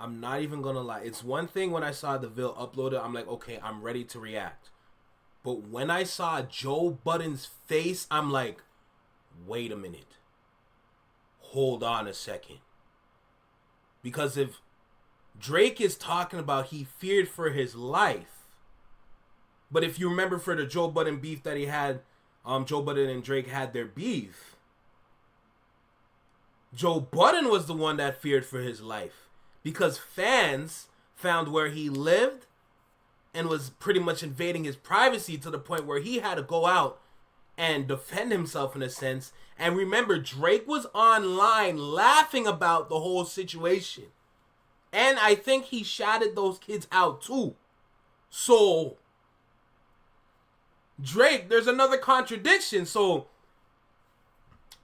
I'm not even gonna lie. It's one thing when I saw the Ville uploaded, I'm like, okay, I'm ready to react. But when I saw Joe Budden's face, I'm like, wait a minute. Hold on a second. Because if Drake is talking about he feared for his life, but if you remember for the Joe Budden beef that he had, Joe Budden and Drake had their beef, Joe Budden was the one that feared for his life. Because fans found where he lived and was pretty much invading his privacy to the point where he had to go out and defend himself in a sense. And remember, Drake was online laughing about the whole situation. And I think he shouted those kids out too. So, Drake, there's another contradiction. So,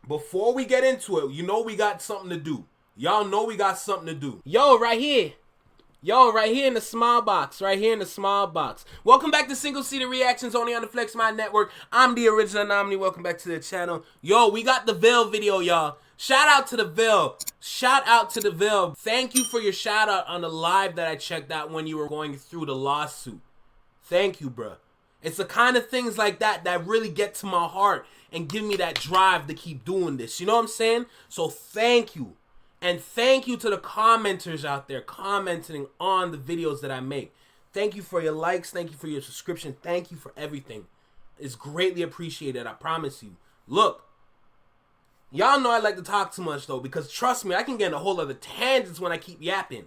before we get into it, you know we got something to do. Y'all know we got something to do. Yo, right here in the small box. Welcome back to Single Seater Reactions, only on the Flex Mind Network. I'm the original nominee. Welcome back to the channel. Yo, we got the Ville video, y'all. Shout out to the Ville. Thank you for your shout out on the live that I checked out when you were going through the lawsuit. Thank you, bruh. It's the kind of things like that that really get to my heart and give me that drive to keep doing this. You know what I'm saying? So thank you. And thank you to the commenters out there commenting on the videos that I make. Thank you for your likes. Thank you for your subscription. Thank you for everything. It's greatly appreciated. I promise you. Look, y'all know I like to talk too much, though, because trust me, I can get in a whole other tangents when I keep yapping.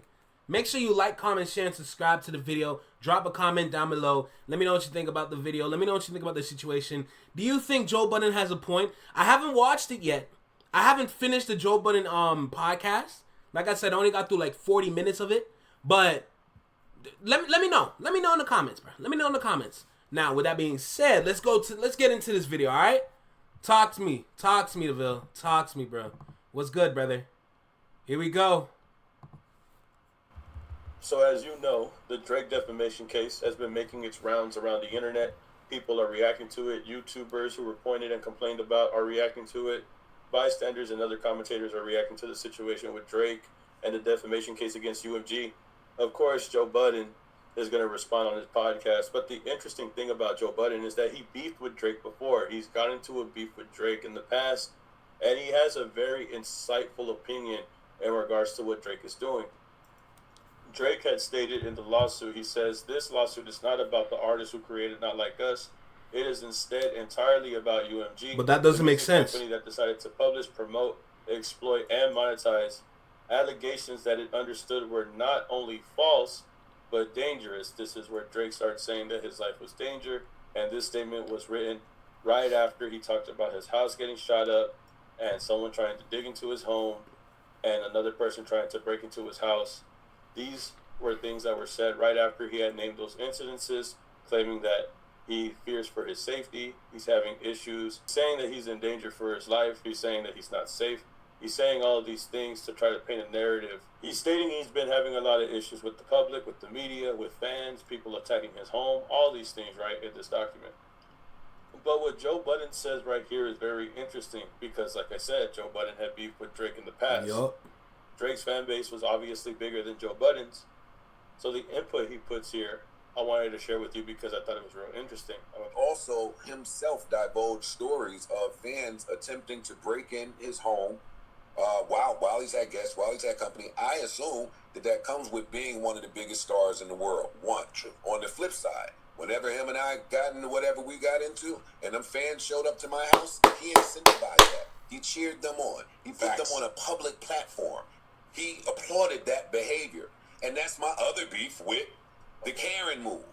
Make sure you like, comment, share, and subscribe to the video. Drop a comment down below. Let me know what you think about the video. Let me know what you think about the situation. Do you think Joe Budden has a point? I haven't watched it yet. I haven't finished the Joe Budden podcast. Like I said, I only got through like 40 minutes of it. But let me know. Let me know in the comments, bro. Let me know in the comments. Now, with that being said, let's get into this video, all right? Talk to me, DeVille. Talk to me, bro. What's good, brother? Here we go. So as you know, the Drake defamation case has been making its rounds around the internet. People are reacting to it. YouTubers who were pointed and complained about are reacting to it. Bystanders and other commentators are reacting to the situation with Drake and the defamation case against UMG. Of course, Joe Budden is going to respond on his podcast. But the interesting thing about Joe Budden is that he beefed with Drake before. He's got into a beef with Drake in the past, and he has a very insightful opinion in regards to what Drake is doing. Drake had stated in the lawsuit, he says, this lawsuit is not about the artists who created Not Like Us. It is instead entirely about UMG. But that doesn't make sense. The company that decided to publish, promote, exploit, and monetize allegations that it understood were not only false, but dangerous. This is where Drake starts saying that his life was danger. And this statement was written right after he talked about his house getting shot up and someone trying to dig into his home and another person trying to break into his house. These were things that were said right after he had named those incidences, claiming that he fears for his safety. He's having issues, saying that he's in danger for his life. He's saying that he's not safe. He's saying all of these things to try to paint a narrative. He's stating he's been having a lot of issues with the public, with the media, with fans, people attacking his home, all these things right in this document. But what Joe Budden says right here is very interesting because, like I said, Joe Budden had beef with Drake in the past. Yup. Drake's fan base was obviously bigger than Joe Budden's. So the input he puts here, I wanted to share with you because I thought it was real interesting. Also, himself divulged stories of fans attempting to break in his home while he's at guest, while he's at company. I assume that comes with being one of the biggest stars in the world. One. On the flip side, whenever him and I got into whatever we got into, and them fans showed up to my house, he incentivized that. He cheered them on. He put them on a public platform. He applauded that behavior. And that's my other beef with the Karen move.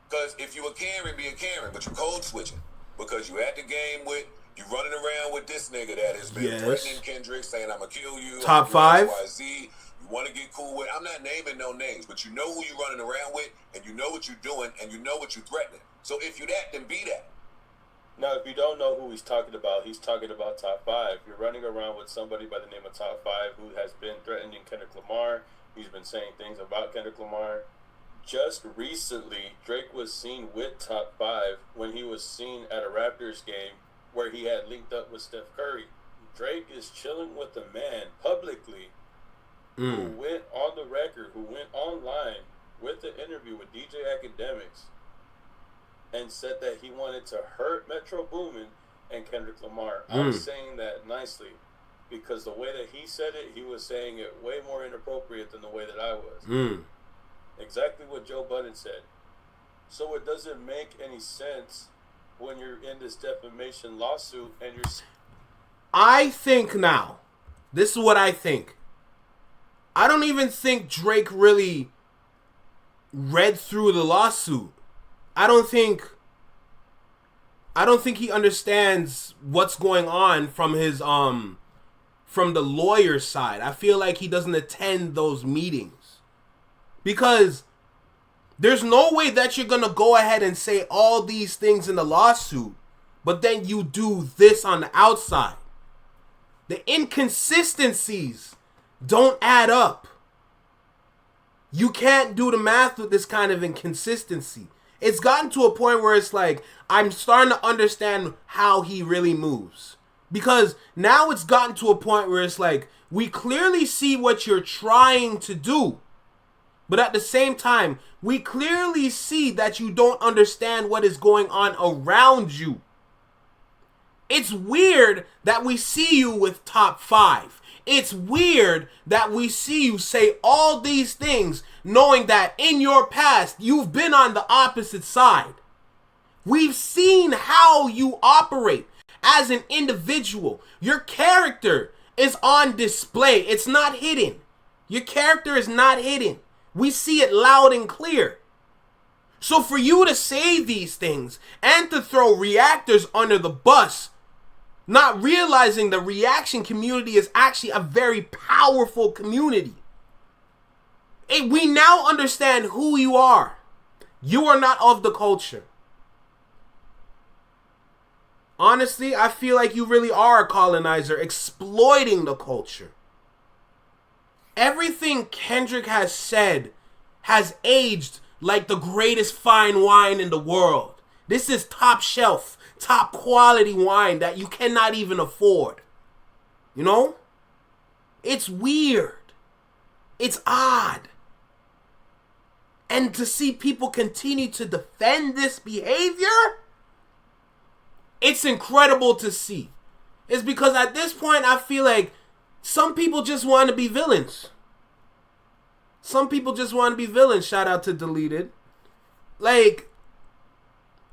Because if you a Karen, be a Karen, but you code switching. Because you at the game with, you running around with this nigga that has been threatening Kendrick, saying I'm going to kill you. Top 5. XYZ. You want to get cool with, I'm not naming no names, but you know who you running around with, and you know what you're doing, and you know what you're threatening. So if you that, then be that. Now, if you don't know who he's talking about Top 5. You're running around with somebody by the name of Top 5 who has been threatening Kendrick Lamar. He's been saying things about Kendrick Lamar. Just recently, Drake was seen with Top 5 when he was seen at a Raptors game where he had linked up with Steph Curry. Drake is chilling with the man publicly who went on the record, who went online with the interview with DJ Academics and said that he wanted to hurt Metro Boomin and Kendrick Lamar. I'm saying that nicely because the way that he said it, he was saying it way more inappropriate than the way that I was. Exactly what Joe Budden said. So it doesn't make any sense when you're in this defamation lawsuit and you're... I think now, this is what I think. I don't even think Drake really read through the lawsuit. I don't think he understands what's going on from his from the lawyer's side. I feel like he doesn't attend those meetings. Because there's no way that you're going to go ahead and say all these things in the lawsuit, but then you do this on the outside. The inconsistencies don't add up. You can't do the math with this kind of inconsistency. It's gotten to a point where it's like, I'm starting to understand how he really moves. Because now it's gotten to a point where it's like, we clearly see what you're trying to do. But at the same time, we clearly see that you don't understand what is going on around you. It's weird that we see you with top 5. It's weird that we see you say all these things knowing that in your past you've been on the opposite side. We've seen how you operate as an individual. Your character is on display. It's not hidden. Your character is not hidden. We see it loud and clear. So for you to say these things and to throw reactors under the bus, not realizing the reaction community is actually a very powerful community. We now understand who you are. You are not of the culture. Honestly, I feel like you really are a colonizer exploiting the culture. Everything Kendrick has said has aged like the greatest fine wine in the world. This is top shelf, top quality wine that you cannot even afford. You know? It's weird. It's odd. And to see people continue to defend this behavior, it's incredible to see. It's because at this point, I feel like some people just want to be villains. Some people just want to be villains. Shout out to Deleted. Like,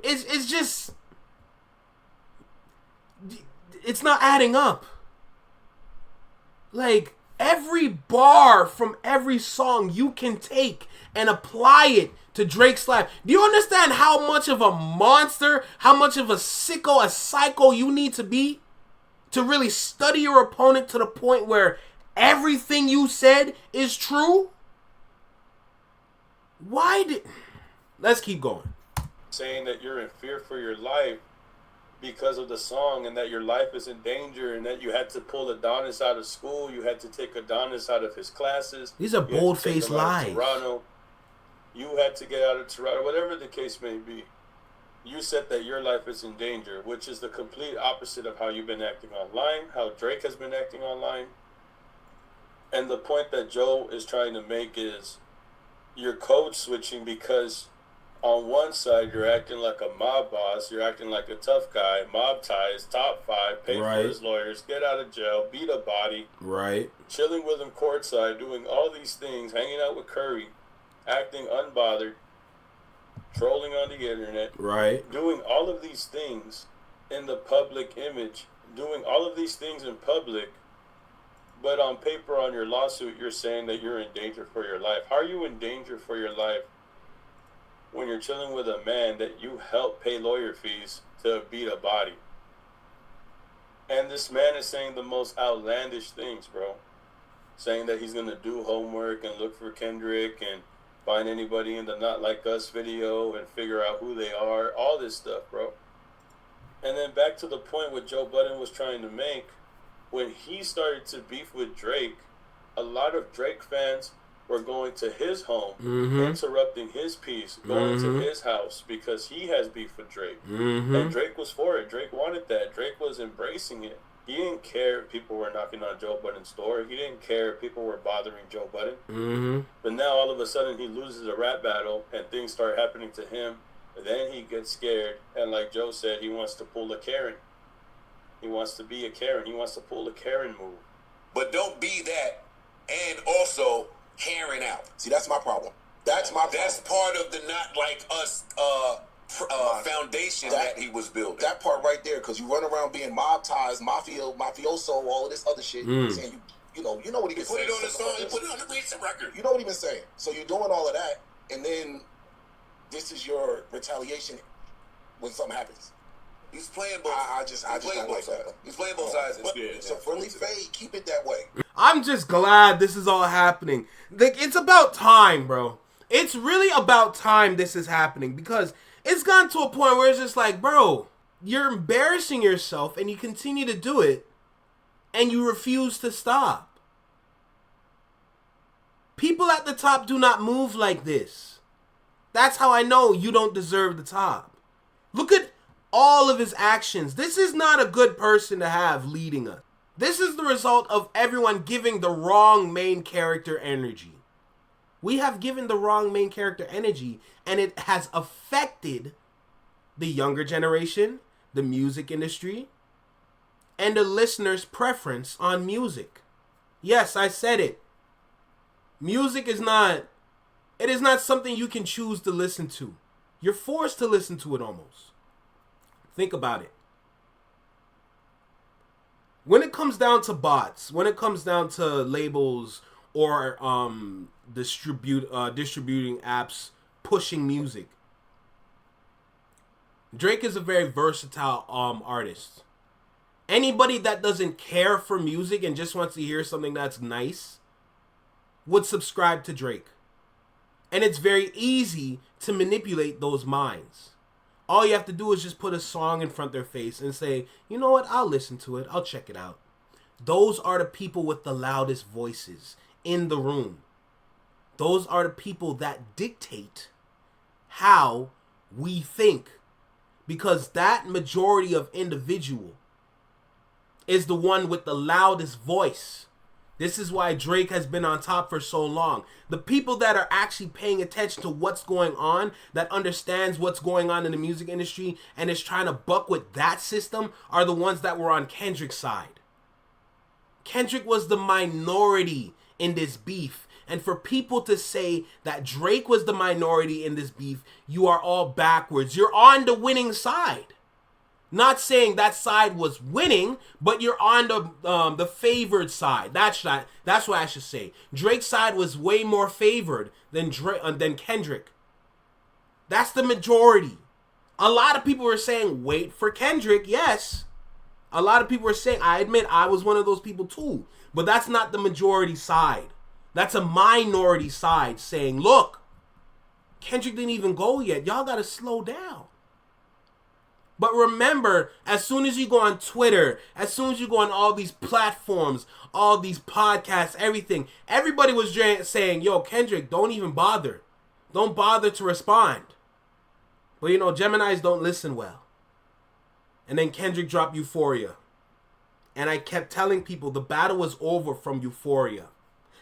it's just, it's not adding up. Like, every bar from every song you can take and apply it to Drake's life. Do you understand how much of a monster, how much of a sicko, a psycho you need to be to really study your opponent to the point where everything you said is true? Let's keep going. Saying that you're in fear for your life because of the song and that your life is in danger and that you had to pull Adonis out of school, you had to take Adonis out of his classes. These are bold-faced lies. You had to get out of Toronto, whatever the case may be. You said that your life is in danger, which is the complete opposite of how you've been acting online, how Drake has been acting online. And the point that Joe is trying to make is you're code switching because on one side you're acting like a mob boss, you're acting like a tough guy, mob ties, top 5, pay for his lawyers, get out of jail, beat a body, chilling with him courtside, doing all these things, hanging out with Curry, acting unbothered, trolling on the internet, doing all of these things in the public image, doing all of these things in public, but on paper, on your lawsuit, you're saying that you're in danger for your life. How are you in danger for your life when you're chilling with a man that you help pay lawyer fees to beat a body? And this man is saying the most outlandish things, bro. Saying that he's going to do homework and look for Kendrick and find anybody in the Not Like Us video and figure out who they are. All this stuff, bro. And then back to the point what Joe Budden was trying to make. When he started to beef with Drake, a lot of Drake fans were going to his home, interrupting his peace, going to his house because he has beef with Drake. And Drake was for it. Drake wanted that. Drake was embracing it. He didn't care if people were knocking on Joe Budden's door. He didn't care if people were bothering Joe Budden. Mm-hmm. But now all of a sudden he loses a rap battle and things start happening to him. And then he gets scared. And like Joe said, he wants to pull a Karen. He wants to be a Karen. He wants to pull a Karen move. But don't be that and also Karen out. See, that's my problem. That's my problem. That's part of the not like us foundation that he was building. That part right there, because you run around being mob ties, mafioso, all of this other shit. Saying you know what he been saying. Put it on the song. You put it on the recent record. You know what he been saying. So you're doing all of that, and then this is your retaliation when something happens. He's playing both. I just don't like that. He's playing both sides. So friendly fade, keep it that way. I'm just glad this is all happening. Like, it's about time, bro. It's really about time this is happening, because it's gotten to a point where it's just like, bro, you're embarrassing yourself and you continue to do it and you refuse to stop. People at the top do not move like this. That's how I know you don't deserve the top. Look at all of his actions. This is not a good person to have leading us. This is the result of everyone giving the wrong main character energy. We have given the wrong main character energy, and it has affected the younger generation, the music industry, and the listener's preference on music. Yes, I said it. Music is not something you can choose to listen to. You're forced to listen to it almost. Think about it. When it comes down to bots, when it comes down to labels or distributing apps pushing music, Drake is a very versatile artist. Anybody that doesn't care for music and just wants to hear something that's nice would subscribe to Drake. And it's very easy to manipulate those minds. All you have to do is just put a song in front of their face and say, you know what, I'll listen to it. I'll check it out. Those are the people with the loudest voices in the room. Those are the people that dictate how we think. Because that majority of individual is the one with the loudest voice. This is why Drake has been on top for so long. The people that are actually paying attention to what's going on, that understands what's going on in the music industry and is trying to buck with that system, are the ones that were on Kendrick's side. Kendrick was the minority in this beef. And for people to say that Drake was the minority in this beef, you are all backwards. You're on the winning side. Not saying that side was winning, but you're on the favored side. That's what I should say. Drake's side was way more favored than Kendrick. That's the majority. A lot of people were saying, wait for Kendrick, yes. A lot of people were saying, I admit I was one of those people too. But that's not the majority side. That's a minority side saying, look, Kendrick didn't even go yet. Y'all got to slow down. But remember, as soon as you go on Twitter, as soon as you go on all these platforms, all these podcasts, everything, everybody was saying, yo, Kendrick, don't even bother. Don't bother to respond. But you know, Geminis don't listen well. And then Kendrick dropped Euphoria. And I kept telling people the battle was over from Euphoria.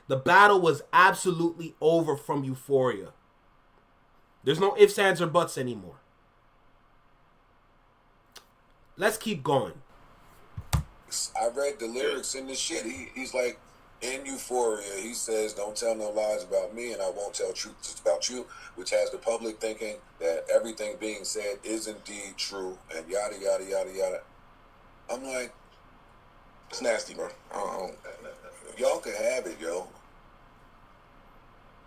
The battle was absolutely over from Euphoria. There's no ifs, ands, or buts anymore. Let's keep going. I read the lyrics in this shit. He's like, in Euphoria, he says, don't tell no lies about me and I won't tell truths about you, which has the public thinking that everything being said is indeed true and yada, yada, yada, yada. I'm like, it's nasty, bro. Y'all can have it, yo.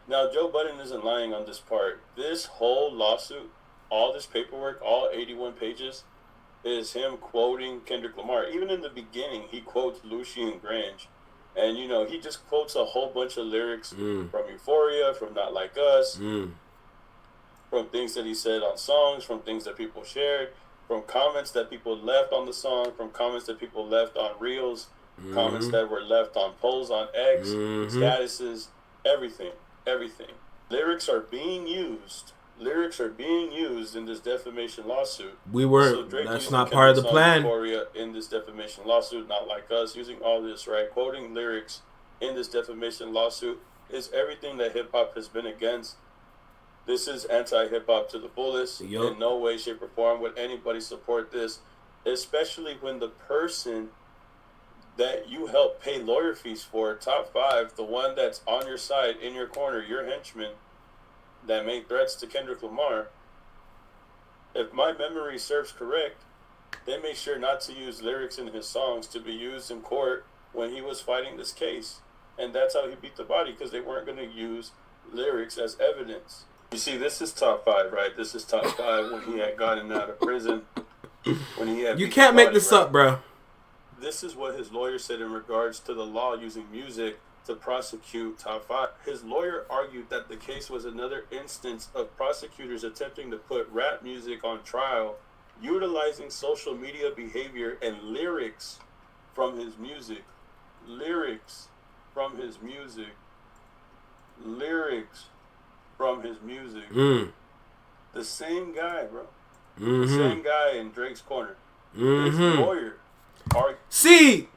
Now, Joe Budden isn't lying on this part. This whole lawsuit, all this paperwork, all 81 pages, is him quoting Kendrick Lamar. Even in the beginning, he quotes Lucien Grange. And, you know, he just quotes a whole bunch of lyrics from Euphoria, from Not Like Us, from things that he said on songs, from things that people shared, from comments that people left on the song, from comments that people left on Reels, comments that were left on polls on X, statuses, everything. Lyrics are being used lyrics are being used in this defamation lawsuit. That's not part of the plan. Euphoria in this defamation lawsuit, not like us using all this, right? Quoting lyrics in this defamation lawsuit is everything that hip hop has been against. This is anti-hip hop to the fullest. Yep. In no way, shape, or form would anybody support this, especially when the person that you help pay lawyer fees for, top 5, the one that's on your side, in your corner, your henchman, that made threats to Kendrick Lamar, if my memory serves correct, they made sure not to use lyrics in his songs to be used in court when he was fighting this case. And that's how he beat the body, because they weren't going to use lyrics as evidence. You see, this is top 5, right? This is top 5 when he had gotten out of prison. When he had You can't make this up, bro. This is what his lawyer said in regards to the law using music to prosecute top 5. His lawyer argued that the case was another instance of prosecutors attempting to put rap music on trial, utilizing social media behavior and lyrics from his music. Lyrics from his music. Lyrics from his music. The same guy, bro. The same guy in Drake's corner. His lawyer. See,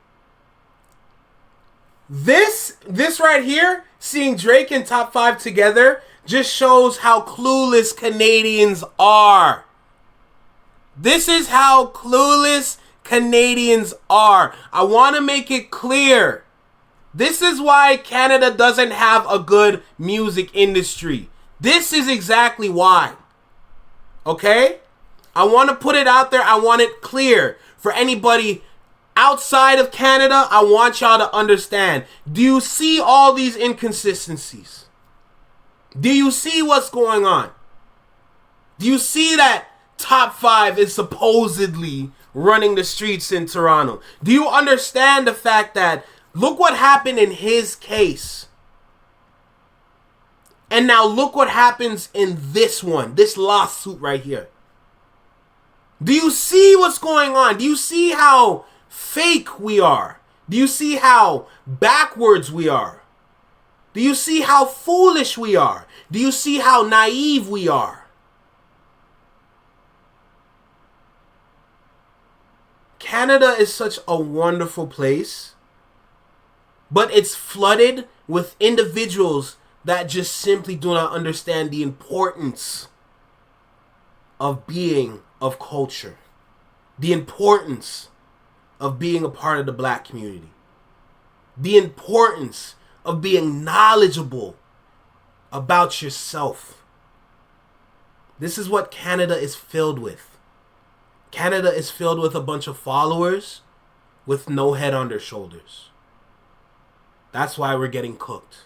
this right here, seeing Drake and top 5 together, just shows how clueless Canadians are. This is how clueless Canadians are. I want to make it clear. This is why Canada doesn't have a good music industry. This is exactly why. Okay? I want to put it out there. I want it clear for anybody outside of Canada. I want y'all to understand. Do you see all these inconsistencies? Do you see what's going on? Do you see that top 5 is supposedly running the streets in Toronto? Do you understand the fact that look what happened in his case? And now look what happens in this one, this lawsuit right here. Do you see what's going on? Do you see how fake we are? Do you see how backwards we are? Do you see how foolish we are? Do you see how naive we are? Canada is such a wonderful place, but it's flooded with individuals that just simply do not understand the importance of being of culture, the importance of being a part of the black community, the importance of being knowledgeable about yourself. This is what Canada is filled with. Canada is filled with a bunch of followers with no head on their shoulders. That's why we're getting cooked.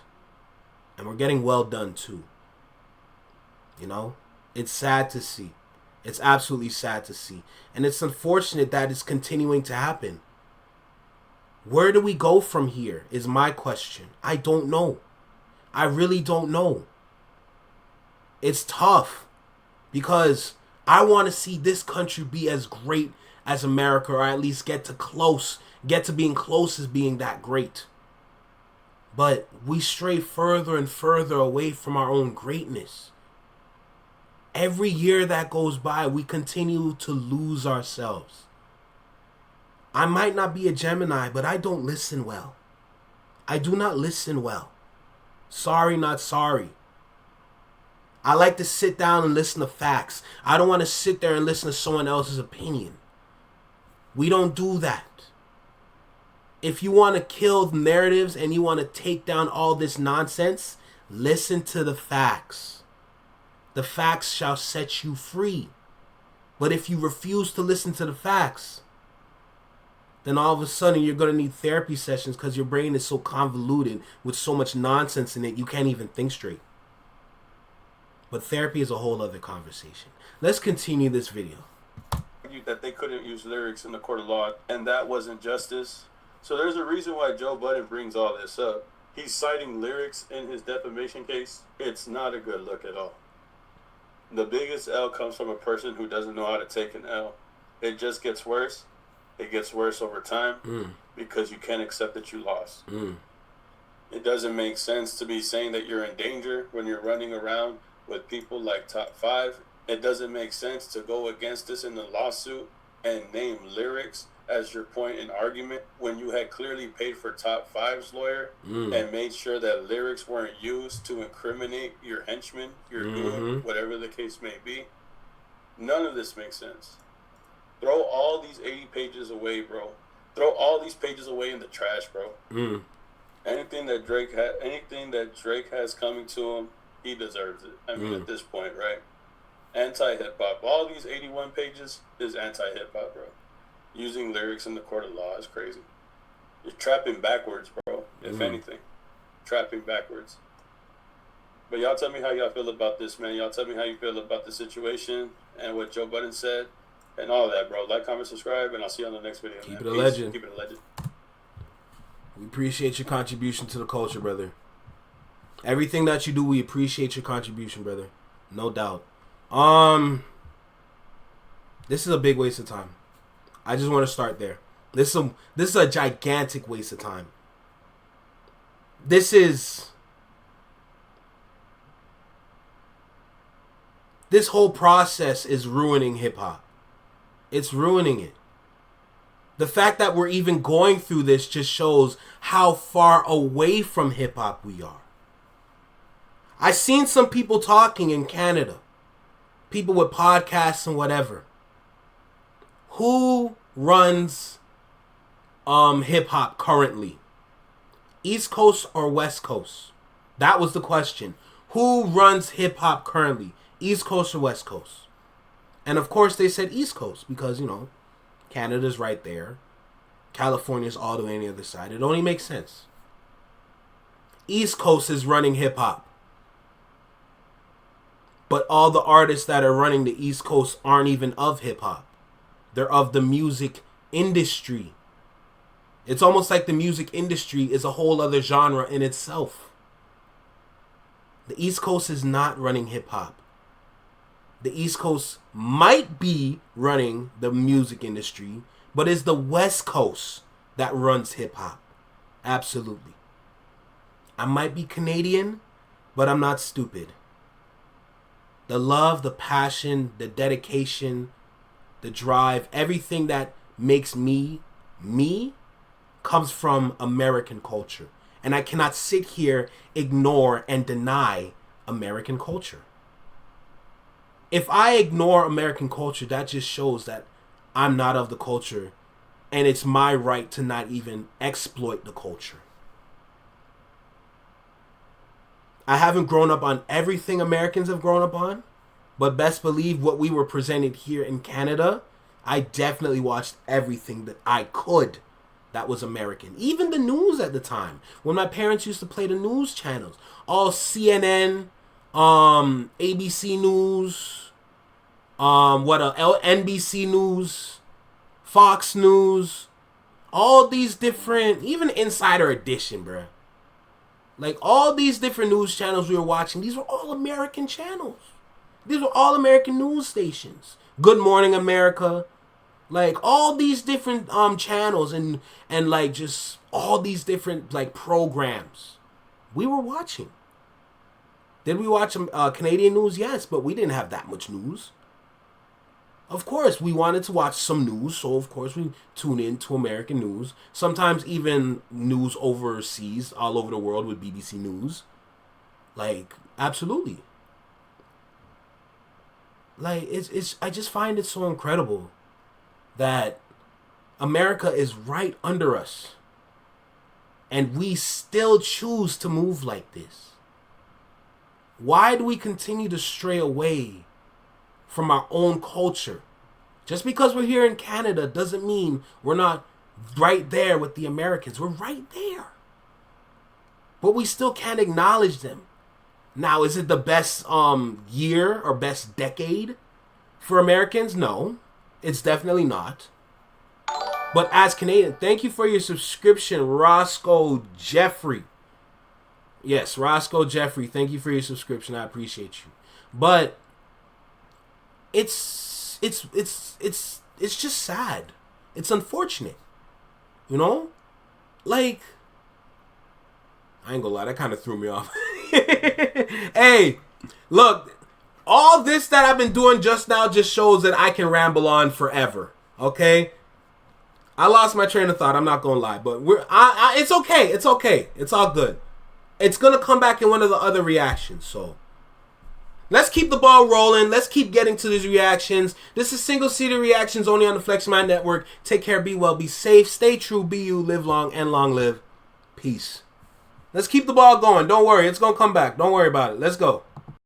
And we're getting well done too. You know? It's sad to see. It's absolutely sad to see. And it's unfortunate that it's continuing to happen. Where do we go from here is my question. I don't know. I really don't know. It's tough because I want to see this country be as great as America, or at least get to being close as being that great. But we stray further and further away from our own greatness. Every year that goes by, we continue to lose ourselves. I might not be a Gemini, but I don't listen well. I do not listen well. Sorry, not sorry. I like to sit down and listen to facts. I don't want to sit there and listen to someone else's opinion. We don't do that. If you want to kill the narratives and you want to take down all this nonsense, listen to the facts. The facts shall set you free. But if you refuse to listen to the facts, then all of a sudden you're going to need therapy sessions because your brain is so convoluted with so much nonsense in it, you can't even think straight. But therapy is a whole other conversation. Let's continue this video. That they couldn't use lyrics in the court of law, and that wasn't justice. So there's a reason why Joe Budden brings all this up. He's citing lyrics in his defamation case. It's not a good look at all. The biggest L comes from a person who doesn't know how to take an L. It just gets worse. It gets worse over time because you can't accept that you lost. It doesn't make sense to be saying that you're in danger when you're running around with people like Top 5, it doesn't make sense to go against this in the lawsuit and name lyrics as your point in argument when you had clearly paid for Top 5's lawyer and made sure that lyrics weren't used to incriminate your henchman, your goon, whatever the case may be. None of this makes sense. Throw all these 80 pages away, bro. Throw all these pages away in the trash, bro. Anything that Drake has coming to him, he deserves it. I mean, at this point, right? Anti-hip-hop. All these 81 pages is anti-hip-hop, bro. Using lyrics in the court of law is crazy. You're trapping backwards, bro. If anything. Trapping backwards. But y'all tell me how y'all feel about this, man. Y'all tell me how you feel about the situation and what Joe Budden said and all that, bro. Like, comment, subscribe, and I'll see you on the next video. Keep it a legend. Keep it a legend. We appreciate your contribution to the culture, brother. Everything that you do, we appreciate your contribution, brother. No doubt. This is a big waste of time. I just want to start there. This is a gigantic waste of time. This whole process is ruining hip-hop. It's ruining it. The fact that we're even going through this just shows how far away from hip-hop we are. I've seen some people talking in Canada. People with podcasts and whatever. Who runs hip-hop currently? East Coast or West Coast? That was the question. Who runs hip-hop currently? East Coast or West Coast? And of course they said East Coast because, you know, Canada's right there. California's all the way on the other side. It only makes sense. East Coast is running hip-hop. But all the artists that are running the East Coast aren't even of hip-hop. They're of the music industry. It's almost like the music industry is a whole other genre in itself. The East Coast is not running hip-hop. The East Coast might be running the music industry, but it's the West Coast that runs hip-hop. Absolutely. I might be Canadian, but I'm not stupid. The love, the passion, the dedication, the drive, everything that makes me comes from American culture. And I cannot sit here, ignore, and deny American culture. If I ignore American culture, that just shows that I'm not of the culture, and it's my right to not even exploit the culture. I haven't grown up on everything Americans have grown up on, but best believe what we were presented here in Canada, I definitely watched everything that I could that was American. Even the news at the time, when my parents used to play the news channels, all CNN, ABC News, NBC News, Fox News, all these different, even Insider Edition, bruh. Like, all these different news channels we were watching, these were all American channels. These were all American news stations. Good Morning America. Like, all these different channels and like, just all these different, like, programs we were watching. Did we watch Canadian news? Yes, but we didn't have that much news. Of course, we wanted to watch some news, so of course we tune in to American news. Sometimes even news overseas, all over the world with BBC News. Like, absolutely. Like, it's I just find it so incredible that America is right under us. And we still choose to move like this. Why do we continue to stray away from our own culture? Just because we're here in Canada doesn't mean we're not right there with the Americans. We're right there. But we still can't acknowledge them. Now, is it the best year or best decade for Americans? No, it's definitely not. But as Canadian, thank you for your subscription, Roscoe Jeffrey. Yes, Roscoe Jeffrey, thank you for your subscription. I appreciate you. But it's just sad. It's unfortunate. You know? Like, I ain't gonna lie, that kind of threw me off. Hey, look, all this that I've been doing just now just shows that I can ramble on forever. Okay? I lost my train of thought. I'm not gonna lie, but it's okay. It's okay. It's all good. It's gonna come back in one of the other reactions. So let's keep the ball rolling. Let's keep getting to these reactions. This is Single City Reactions only on the Flex Mind Network. Take care. Be well. Be safe. Stay true. Be you. Live long and long live. Peace. Let's keep the ball going. Don't worry. It's gonna come back. Don't worry about it. Let's go.